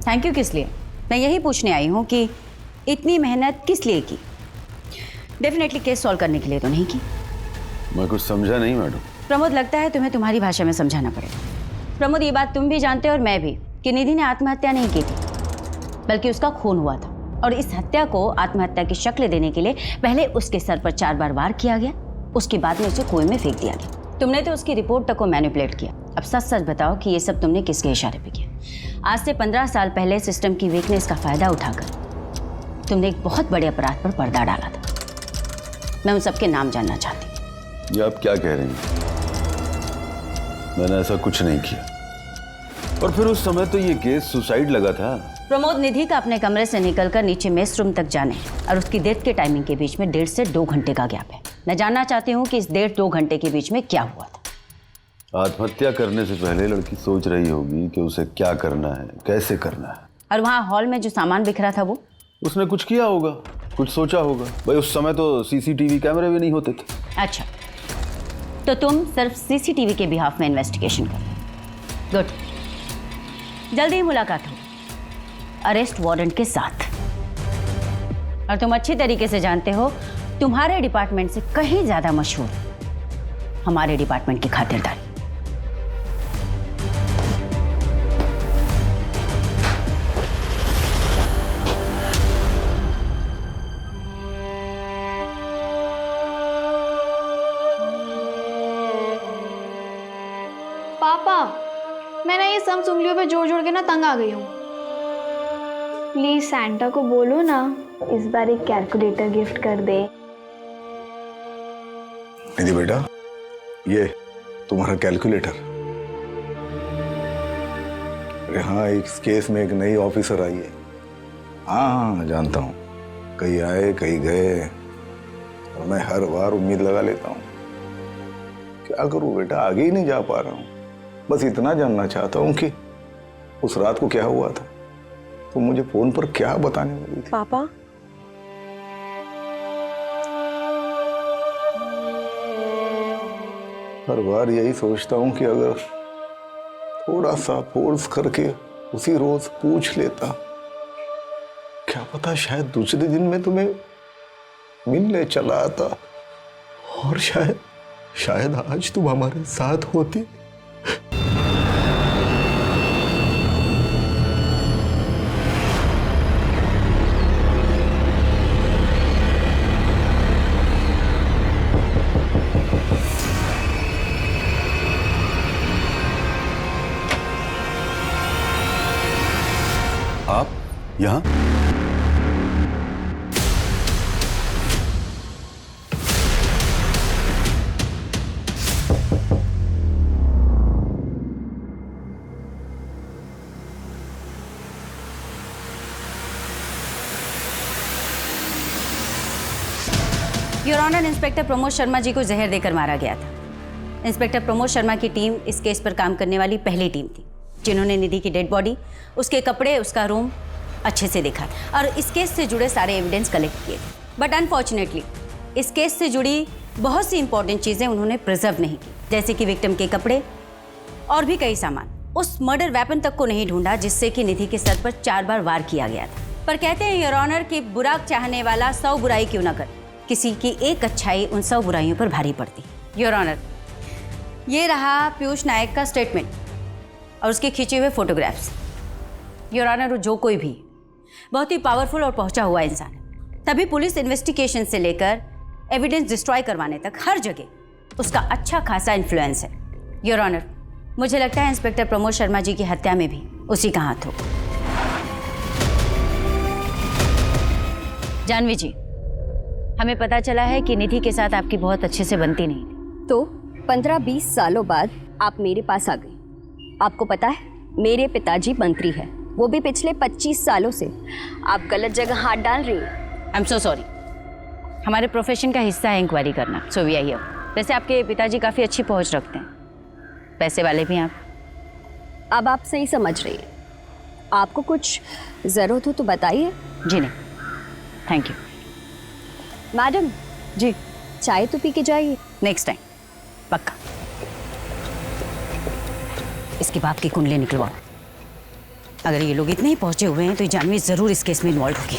थैंक यू किस लिए? मैं यही पूछने आई हूँ कि इतनी मेहनत किस लिए की? डेफिनेटली केस सॉल्व करने के लिए तो नहीं की। मैं कुछ समझा नहीं मैडम। प्रमोद, लगता है तुम्हें तुम्हारी भाषा में समझाना पड़ेगा। प्रमोद, ये बात तुम भी जानते हो और मैं भी कि निधि ने आत्महत्या नहीं की थी, बल्कि उसका खून हुआ था। और इस हत्या को आत्महत्या की शक्ल देने के लिए पहले उसके सर पर 4 बार वार किया गया, उसके बाद में उसे कुएं में फेंक दिया गया। तुमने तो उसकी रिपोर्ट तक को मैनिपुलेट किया। अब सच सच बताओ कि ये सब तुमने किसके इशारे पे किया? आज से 15 साल पहले सिस्टम की वीकनेस का फायदा उठाकर तुमने एक बहुत बड़े अपराध पर पर्दा डाला था। मैं उन सबके नाम जानना चाहती हूँ। ये आप क्या कह रही हैं? मैंने ऐसा कुछ नहीं किया। और फिर उस समय तो ये केस सुसाइड लगा था। प्रमोद, निधि का अपने कमरे से निकलकर नीचे मेस रूम तक जाने और उसकी डेथ के टाइमिंग के बीच में 1.5 से 2 घंटे का गैप है। मैं जानना चाहती हूँ कि इस 1.5-2 घंटे के बीच में क्या हुआ था। आत्महत्या करने से पहले लड़की सोच रही होगी कि उसे क्या करना है, कैसे करना है। और वहाँ हॉल में जो सामान बिखरा था वो? उसने कुछ किया होगा, कुछ सोचा होगा। भाई उस समय तो सीसीटीवी कैमरे भी नहीं होते थे। अच्छा, तो तुम सिर्फ सीसीटीवी के बिहाफ में इन्वेस्टिगेशन कर। गुड, जल्दी ही मुलाकात हो अरेस्ट वारंट के साथ। और तुम अच्छी तरीके से जानते हो तुम्हारे डिपार्टमेंट से कहीं ज्यादा मशहूर हमारे डिपार्टमेंट की खातिरदारी। पापा, मैं ना ये सब उंगलियों पे जोड़ जोड़ के ना तंग आ गई हूँ। प्लीज सैंटा को बोलो ना इस बार एक कैलकुलेटर गिफ्ट कर दे। निधि बेटा, ये तुम्हारा कैलकुलेटर। अरे हाँ, इस केस में एक नई ऑफिसर आई है। हाँ, जानता हूँ। कहीं आए कहीं गए, और मैं हर बार उम्मीद लगा लेता हूँ। क्या करूँ बेटा, आगे ही नहीं जा पा रहा हूँ। बस इतना जानना चाहता हूँ कि उस रात को क्या हुआ था, तो मुझे फोन पर क्या बताने वाली थी। पापा, हर बार यही सोचता हूँ कि अगर थोड़ा सा फोर्स करके उसी रोज पूछ लेता, क्या पता शायद दूसरे दिन में तुम्हें मिलने चला आता, और शायद आज तुम हमारे साथ होती। आप यहाँ? Your honour, inspector Pramod Sharma ji को जहर देकर मारा गया था। इंस्पेक्टर प्रमोद शर्मा की टीम इस केस पर काम करने वाली पहली टीम थी जिन्होंने निधि की डेड बॉडी, उसके कपड़े, उसका रूम अच्छे से देखा और इस केस से जुड़े सारे एविडेंस कलेक्ट किए थे। बट अनफॉर्चुनेटली इस केस से जुड़ी बहुत सी इंपॉर्टेंट चीज़ें उन्होंने प्रिजर्व नहीं की, जैसे कि विक्टिम के कपड़े और भी कई सामान। उस मर्डर वेपन तक को नहीं ढूंढा जिससे कि निधि के सर पर 4 बार वार किया गया था। पर कहते हैं योर ऑनर कि बुरा चाहने वाला 100 बुराई क्यों ना कर, किसी की एक अच्छाई उन 100 बुराइयों पर भारी पड़ती। योर ऑनर, ये रहा पीयूष नायक का स्टेटमेंट और उसके खींचे हुए फोटोग्राफ्स। योर ऑनर, जो कोई भी बहुत ही पावरफुल और पहुंचा हुआ इंसान है, तभी पुलिस इन्वेस्टिगेशन से लेकर एविडेंस डिस्ट्रॉय करवाने तक हर जगह उसका अच्छा खासा इन्फ्लुएंस है। योर ऑनर, मुझे लगता है इंस्पेक्टर प्रमोद शर्मा जी की हत्या में भी उसी का हाथ होगा। जानवी जी, हमें पता चला है कि निधि के साथ आपकी बहुत अच्छे से बनती नहीं थी। तो 15-20 सालों बाद आप मेरे पास आ गई। आपको पता है मेरे पिताजी मंत्री हैं, वो भी पिछले 25 सालों से। आप गलत जगह हाथ डाल रही हैं। आई एम सो सॉरी, हमारे प्रोफेशन का हिस्सा है इंक्वायरी करना, सो वी आर हियर। वैसे आपके पिताजी काफ़ी अच्छी पहुंच रखते हैं, पैसे वाले भी आप। अब आप सही समझ रही हैं। आपको कुछ ज़रूरत हो तो बताइए। जी नहीं, थैंक यू। मैडम, जी, चाय तो पी के जाइए। नेक्स्ट टाइम पक्का। इसके बाप की कुंडली निकलवाओ। अगर ये लोग इतने ही पहुंचे हुए हैं तो ये जानवी जरूर इस केस में इन्वॉल्व होगी।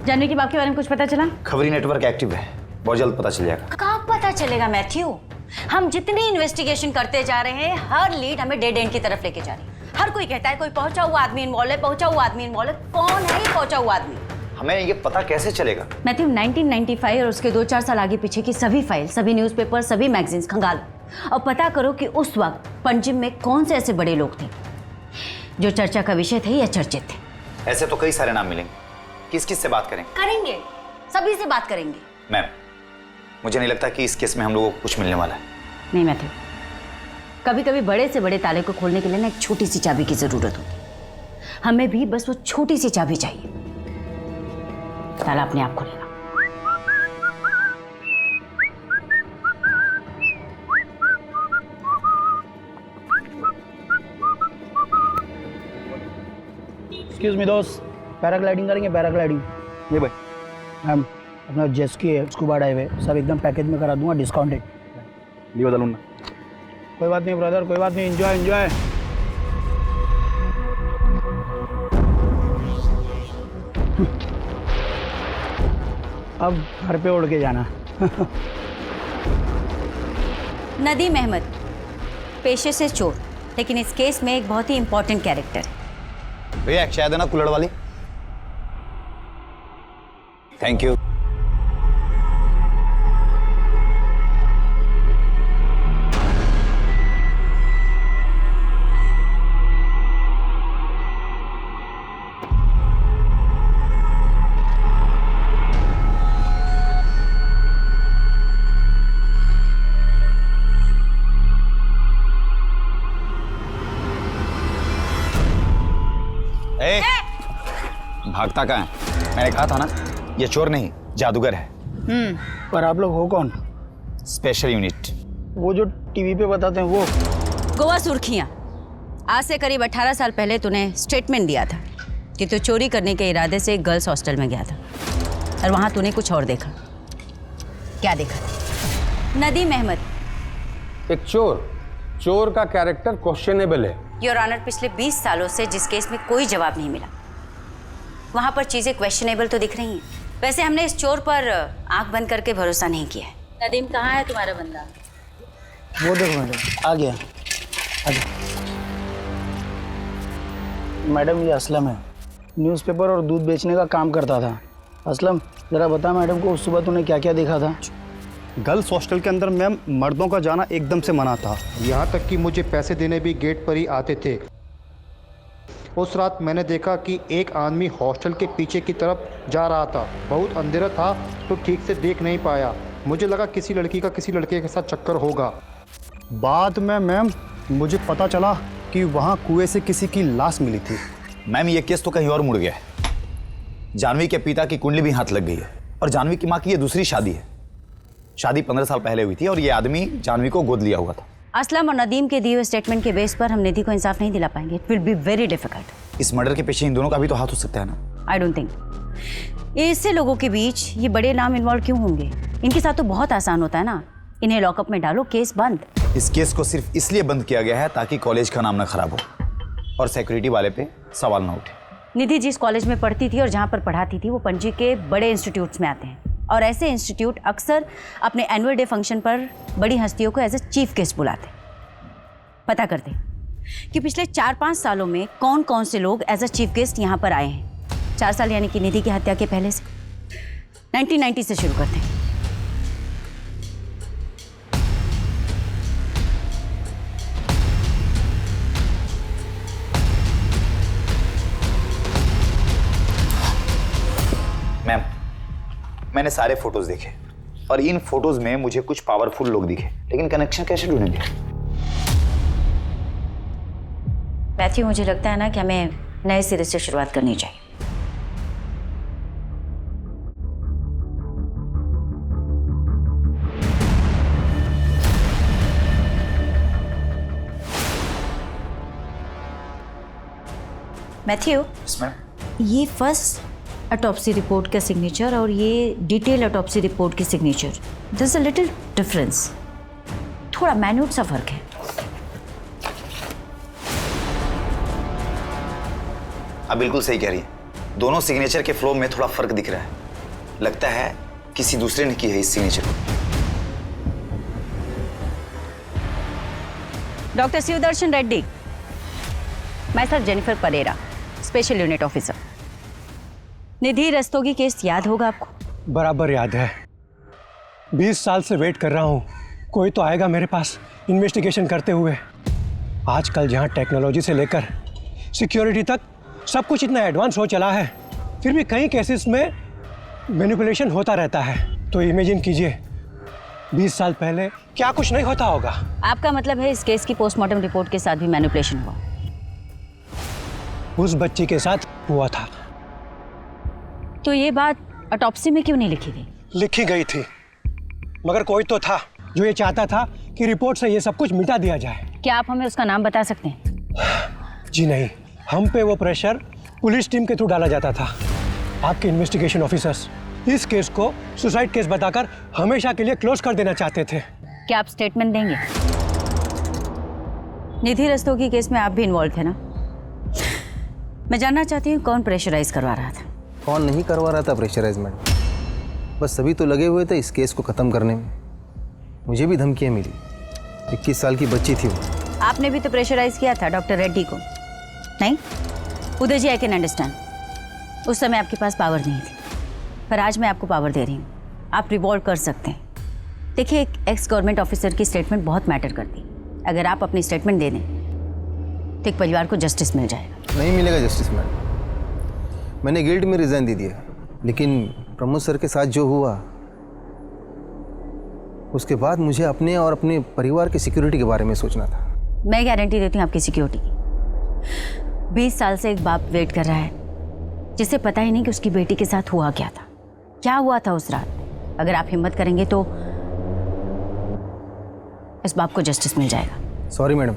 जानवी के बाप के बारे में कुछ पता चला? खबरी नेटवर्क एक्टिव है, बहुत जल्द पता चल जाएगा। कहाँ पता चलेगा मैथ्यू? हम जितनी इन्वेस्टिगेशन करते जा रहे हैं, हर लीड हमें डेड एंड की तरफ लेके जा रही है। हर कोई कहता है कोई पहुंचा हुआ आदमी इन्वॉल्व है, पहुंचा हुआ आदमी इन्वॉल्व है। कौन है ये पहुंचा हुआ आदमी? हमें ये पता कैसे चलेगा? मैथ्यू 1995 और उसके 2-4 साल आगे पीछे की सभी फाइल, सभी न्यूज़पेपर, सभी मैगजीन्स खंगालो और पता करो कि उस वक्त पंजिम में कौन से ऐसे बड़े लोग थे जो चर्चा का विषय थे या चर्चित थे। ऐसे तो कई सारे नाम मिलेंगे, किस किस से बात करेंगे? करेंगे, सभी से बात करेंगे। मैम, मुझे नहीं लगता कि इस केस में हम लोगों को कुछ मिलने वाला है। नहीं मैथ्यू, कभी कभी बड़े से बड़े ताले को खोलने के लिए ना एक छोटी सी चाबी की जरूरत होती है। हमें भी बस वो छोटी सी चाबी चाहिए, ताला अपने आप खुलेगा। एक्सक्यूज मी दोस्त, पैराग्लाइडिंग करेंगे? पैराग्लाइडिंग ये भाई मैम, अपना जेस्की है, स्कूबा डाइव है, सब एकदम पैकेज में करा दूंगा, डिस्काउंटेड। ये बता लूँगा। कोई बात नहीं ब्रदर, कोई बात नहीं, एंजॉय एंजॉय। अब घर पे उड़ के जाना। नदीम अहमद पेशे से चोर, लेकिन इस केस में एक बहुत ही इंपॉर्टेंट कैरेक्टर है। भैया एक चाय देना कुल्हड़ वाली। Thank you. भागता कहाँ है? मैंने कहा था ना, ये चोर नहीं जादूगर है। पर आप लोग हो कौन? Special unit. वो जो टीवी पे बताते हैं वो? गोवा सुर्खियां। आज से करीब 18 साल पहले तूने स्टेटमेंट दिया था कि तू चोरी करने के इरादे से एक गर्ल्स हॉस्टल में गया था और वहां तूने कुछ और देखा। क्या देखा? नदीम अहमद एक चोर का कैरेक्टर क्वेश्चनेबल है। योर ऑनर, पिछले 20 सालों से जिस केस में कोई जवाब नहीं मिला, वहां पर चीजें क्वेश्चनेबल तो दिख रही हैं। वैसे हमने इस चोर पर आंख बंद करके भरोसा नहीं किया है। नदीम, कहाँ है तुम्हारा बंदा? वो देखो मैडम, आ गया। मैडम ये असलम है, न्यूज़पेपर और दूध बेचने का काम करता था। असलम ज़रा बता मैडम को, उस सुबह तूने क्या क्या देखा था? गर्ल्स हॉस्टल के अंदर मैम मर्दों का जाना एकदम से मना था। यहाँ तक कि मुझे पैसे देने भी गेट पर ही आते थे। उस रात मैंने देखा कि एक आदमी हॉस्टल के पीछे की तरफ जा रहा था। बहुत अंधेरा था तो ठीक से देख नहीं पाया। मुझे लगा किसी लड़की का किसी लड़के के साथ चक्कर होगा। बाद में मैम मुझे पता चला कि वहाँ कुएं से किसी की लाश मिली थी। मैम ये केस तो कहीं और मुड़ गया है। जानवी के पिता की कुंडली भी हाथ लग गई है और जानवी की माँ की ये दूसरी शादी है। शादी 15 साल पहले हुई थी और ये आदमी जानवी को गोद लिया हुआ था। असलम और नदीम के दिए हुए स्टेटमेंट के बेस पर हम निधि को इंसाफ नहीं दिला पाएंगे। It will be very difficult. इस मर्डर के पीछे इन दोनों का भी तो हाथ हो सकता है ना? I don't think. इससे लोगों के बीच ये बड़े नाम इन्वॉल्व क्यों होंगे? इनके साथ तो बहुत आसान होता है ना, इन्हें लॉकअप में डालो, केस बंद। इस केस को सिर्फ इसलिए बंद किया गया है ताकि कॉलेज का नाम ना खराब हो और सिक्योरिटी वाले पे सवाल ना उठे। निधि जिस कॉलेज में पढ़ती थी और जहाँ पर पढ़ाती थी वो पणजी के बड़े इंस्टीट्यूट्स में आते हैं और ऐसे इंस्टीट्यूट अक्सर अपने एनुअल डे फंक्शन पर बड़ी हस्तियों को एज ए चीफ गेस्ट बुलाते हैं। पता करते कि पिछले 4-5 सालों में कौन कौन से लोग एज अ चीफ गेस्ट यहाँ पर आए हैं। 4 साल यानी कि निधि की हत्या के पहले से। 1990 से शुरू करते हैं। मैम, मैंने सारे फोटोज देखे और इन फोटोज में मुझे कुछ पावरफुल लोग दिखे, लेकिन कनेक्शन कैसे ढूंढेंगे? मैथ्यू, मुझे लगता है ना कि हमें नए सिरे से शुरुआत करनी चाहिए। मैथ्यू, ये फर्स्ट ऑटोप्सी रिपोर्ट का सिग्नेचर और ये डिटेल ऑटोप्सी रिपोर्ट की signature, there is a little difference, थोड़ा माइन्यूट सा फर्क है। आप बिल्कुल सही कह रही हैं। दोनों सिग्नेचर के फ्लो में थोड़ा फर्क दिख रहा है। लगता है किसी दूसरे ने की है इस सिग्नेचर को। डॉक्टर शिवदर्शन रेड्डी, मैं sir Jennifer Pereira, special unit officer. Nidhi Rastogi case याद होगा आपको? बराबर याद है। 20 साल से वेट कर रहा हूँ, कोई तो आएगा मेरे पास इन्वेस्टिगेशन करते हुए। आजकल जहाँ टेक्नोलॉजी से लेकर सिक्योरिटी तक सब कुछ इतना एडवांस हो चला है, फिर भी कई केसेस में मैनिपुलेशन होता रहता है। तो इमेजिन कीजिए 20 साल पहले क्या कुछ नहीं होता होगा। आपका मतलब है इस केस की पोस्टमार्टम रिपोर्ट के साथ भी मैनिपुलेशन हुआ? उस बच्ची के साथ हुआ था। तो ये बात ऑटोप्सी में क्यों नहीं लिखी गई? लिखी गई थी, मगर कोई तो था जो ये चाहता था कि रिपोर्ट से ये सब कुछ मिटा दिया जाए। क्या आप हमें उसका नाम बता सकते हैं? जी नहीं, हम पे वो प्रेशर पुलिस टीम के थ्रू डाला जाता था। आपके इन्वेस्टिगेशन ऑफिसर्स इस केस को सुसाइड केस बताकर हमेशा के लिए क्लोज कर देना चाहते थे। क्या आप स्टेटमेंट देंगे? निधि रस्तोगी केस में आप भी इन्वॉल्व थे ना? मैं जानना चाहती हूँ कौन प्रेशराइज करवा रहा था? कौन नहीं करवा रहा था प्रेशराइजमेंट, बस सभी तो लगे हुए थे इस केस को ख़त्म करने में। मुझे भी धमकियाँ मिली। 21 साल की बच्ची थी वो। आपने भी तो प्रेशराइज किया था डॉक्टर रेड्डी को, नहीं? उदय जी, आई कैन अंडरस्टैंड, उस समय आपके पास पावर नहीं थी, पर आज मैं आपको पावर दे रही हूँ। आप रिवॉल्व कर सकते हैं। देखिए, एक एक्स गवर्नमेंट ऑफिसर की स्टेटमेंट बहुत मैटर करती है। अगर आप अपनी स्टेटमेंट दे दें तो एक परिवार को जस्टिस मिल जाएगा। नहीं मिलेगा जस्टिस मैडम, मैंने गिल्ड में रिजाइन दे दिया, लेकिन प्रमोद सर के साथ जो हुआ उसके बाद मुझे अपने और अपने परिवार की सिक्योरिटी के बारे में सोचना था। मैं गारंटी देती हूँ आपकी सिक्योरिटी की। 20 साल से एक बाप वेट कर रहा है जिसे पता ही नहीं कि उसकी बेटी के साथ हुआ क्या था, क्या हुआ था उस रात। अगर आप हिम्मत करेंगे तो इस बाप को जस्टिस मिल जाएगा। सॉरी मैडम,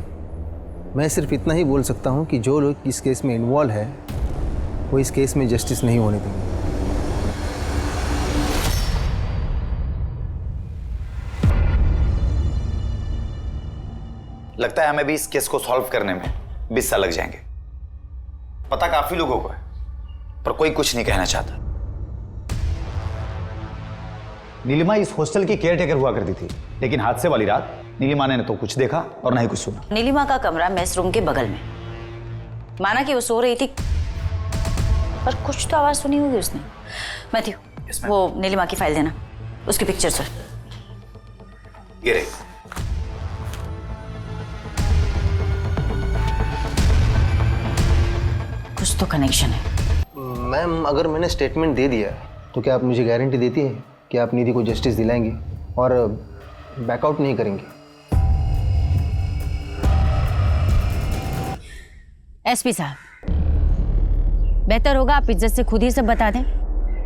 मैं सिर्फ इतना ही बोल सकता हूँ कि जो लोग इस केस में इन्वॉल्व है वो इस केस में जस्टिस नहीं होने देंगे। लगता है हमें भी इस केस को सॉल्व करने में 20 साल लग जाएंगे। पता काफी लोगों को है, पर कोई कुछ नहीं कहना चाहता। नीलिमा इस हॉस्टल की केयरटेकर हुआ करती थी, लेकिन हादसे वाली रात नीलिमा ने न तो कुछ देखा और न ही कुछ सुना। नीलिमा का कमरा मेस रूम के बगल में, माना कि वो सो रही थी, पर कुछ तो आवाज सुनी होगी उसने। मैथ्यू, वो नीलिमा की फाइल देना, उसकी पिक्चर सर। ये रही। कुछ तो कनेक्शन है। मैम, अगर मैंने स्टेटमेंट दे दिया तो क्या आप मुझे गारंटी देती है कि आप निधि को जस्टिस दिलाएंगे और बैकआउट नहीं करेंगे? एसपी साहब, बेहतर होगा आप इज्जत से खुद ही सब बता दें।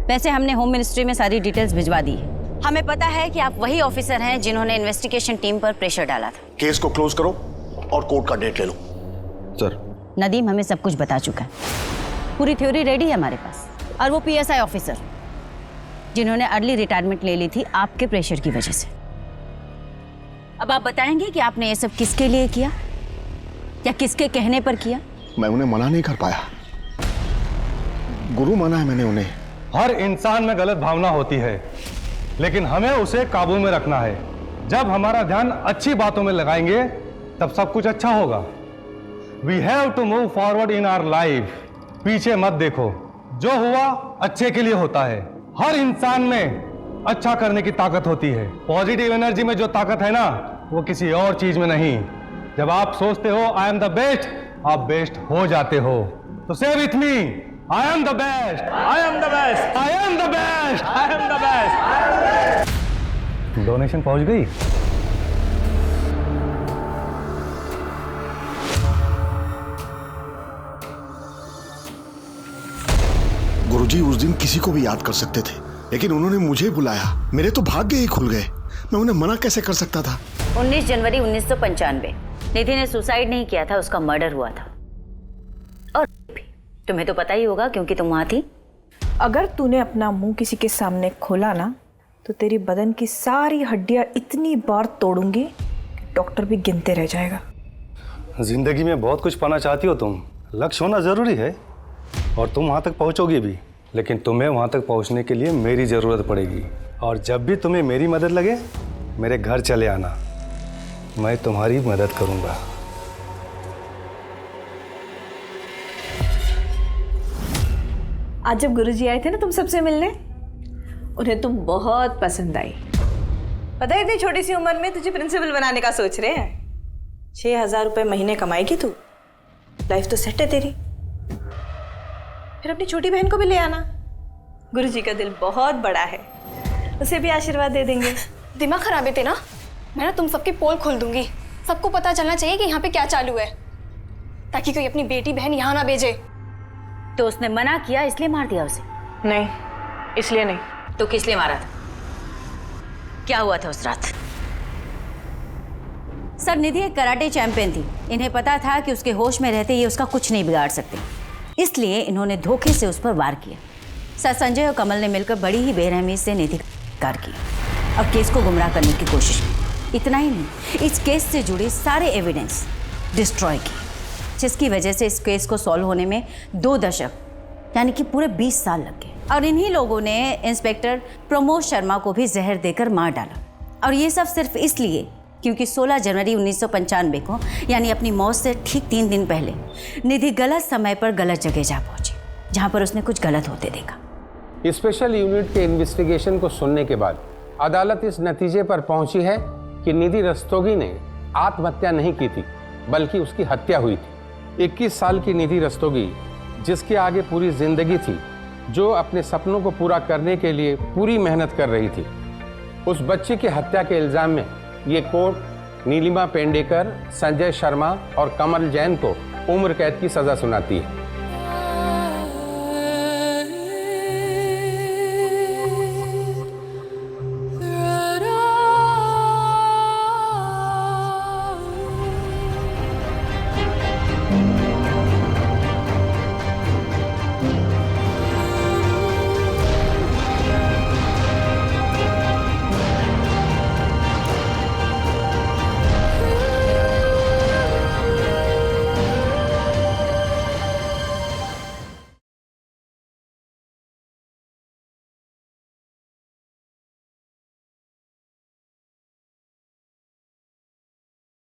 वैसे हमने होम मिनिस्ट्री में सारी डिटेल्स भिजवा दी है। हमें पता है कि आप वही ऑफिसर हैं जिन्होंने इन्वेस्टिगेशन टीम पर प्रेशर डाला था। केस को क्लोज करो और कोर्ट का डेट ले लो। सर, नदीम हमें सब कुछ बता चुका है, पूरी थ्योरी रेडी है हमारे पास। और वो पीएसआई ऑफिसर जिन्होंने अर्ली रिटायरमेंट ले ली थी आपके प्रेशर की वजह से। अब आप बताएंगे कि आपने ये सब किसके लिए किया या किसके कहने पर किया? मैं उन्हें मना नहीं कर पाया, गुरु माना है मैंने उन्हें। हर इंसान में गलत भावना होती है, लेकिन हमें उसे काबू में रखना है। जब हमारा ध्यान अच्छी बातों में लगाएंगे तब सब कुछ अच्छा होगा। We have to move forward in our life. पीछे मत देखो, जो हुआ अच्छे के लिए होता है। हर इंसान में अच्छा करने की ताकत होती है। पॉजिटिव एनर्जी में जो ताकत है ना, वो किसी और चीज में नहीं। जब आप सोचते हो आई एम द बेस्ट, आप बेस्ट हो जाते हो। तो से with me, I am the best, I am the best, I am the best, I am the best. Donation पहुंच गई? गुरुजी उस दिन किसी को भी याद कर सकते थे, लेकिन उन्होंने मुझे बुलाया। मेरे तो भाग्य ही खुल गए। मैं उन्हें मना कैसे कर सकता था? 19 जनवरी 1995 निधि ने सुसाइड नहीं किया था, उसका मर्डर हुआ था। और तुम्हें तो पता ही होगा क्योंकि तुम वहाँ थी। अगर तूने अपना मुंह किसी के सामने खोला ना तो तेरी बदन की सारी हड्डियां इतनी बार तोड़ूंगी कि डॉक्टर भी गिनते रह जाएगा। जिंदगी में बहुत कुछ पाना चाहती हो तुम, लक्ष्य होना जरूरी है और तुम वहाँ तक पहुँचोगी भी, लेकिन तुम्हें वहाँ तक पहुँचने के लिए मेरी ज़रूरत पड़ेगी। और जब भी तुम्हें मेरी मदद लगे मेरे घर चले आना, मैं तुम्हारी मदद करूँगा। आज जब गुरुजी आए थे ना तुम सबसे मिलने, उन्हें तुम बहुत पसंद आई। पता है इतनी छोटी सी उम्र में तुझे प्रिंसिपल बनाने का सोच रहे हैं। 6,000 रुपये महीने कमाएगी तू, लाइफ तो सेट है तेरी। फिर अपनी छोटी बहन को भी ले आना, गुरुजी का दिल बहुत बड़ा है, उसे भी आशीर्वाद दे देंगे। दिमाग खराब है तेरा, मैं ना तुम सबकी पोल खोल दूंगी। सबको पता चलना चाहिए कि यहाँ पे क्या चालू है, ताकि कोई अपनी बेटी बहन यहाँ ना भेजे। तो उसने मना किया इसलिए मार दिया उसे? नहीं, इसलिए नहीं। तो किस लिए मारा था? क्या हुआ था उस रात? सर, निधि एक कराटे चैंपियन थी। इन्हें पता था कि उसके होश में रहते ये उसका कुछ नहीं बिगाड़ सकते, इसलिए इन्होंने धोखे से उस पर वार किया। सर, संजय और कमल ने मिलकर बड़ी ही बेरहमी से निधि का कार किया और केस को गुमराह करने की कोशिश की। इतना ही नहीं, इस केस से जुड़े सारे एविडेंस डिस्ट्रॉय किए, जिसकी वजह से इस केस को सॉल्व होने में 2 दशक यानी कि पूरे 20 साल लग गए। और इन्हीं लोगों ने इंस्पेक्टर प्रमोद शर्मा को भी जहर देकर मार डाला। और ये सब सिर्फ इसलिए क्योंकि 16 जनवरी 1995 को यानी अपनी मौत से ठीक 3 दिन पहले निधि गलत समय पर गलत जगह जा पहुंची, जहां पर उसने कुछ गलत होते देखा। स्पेशल यूनिट के इन्वेस्टिगेशन को सुनने के बाद अदालत इस नतीजे पर पहुंची है कि निधि रस्तोगी ने आत्महत्या नहीं की थी, बल्कि उसकी हत्या हुई थी। 21 साल की निधि रस्तोगी, जिसके आगे पूरी जिंदगी थी, जो अपने सपनों को पूरा करने के लिए पूरी मेहनत कर रही थी, उस बच्चे की हत्या के इल्जाम में ये कोर्ट नीलिमा पेंडेकर, संजय शर्मा और कमल जैन को उम्र कैद की सजा सुनाती है।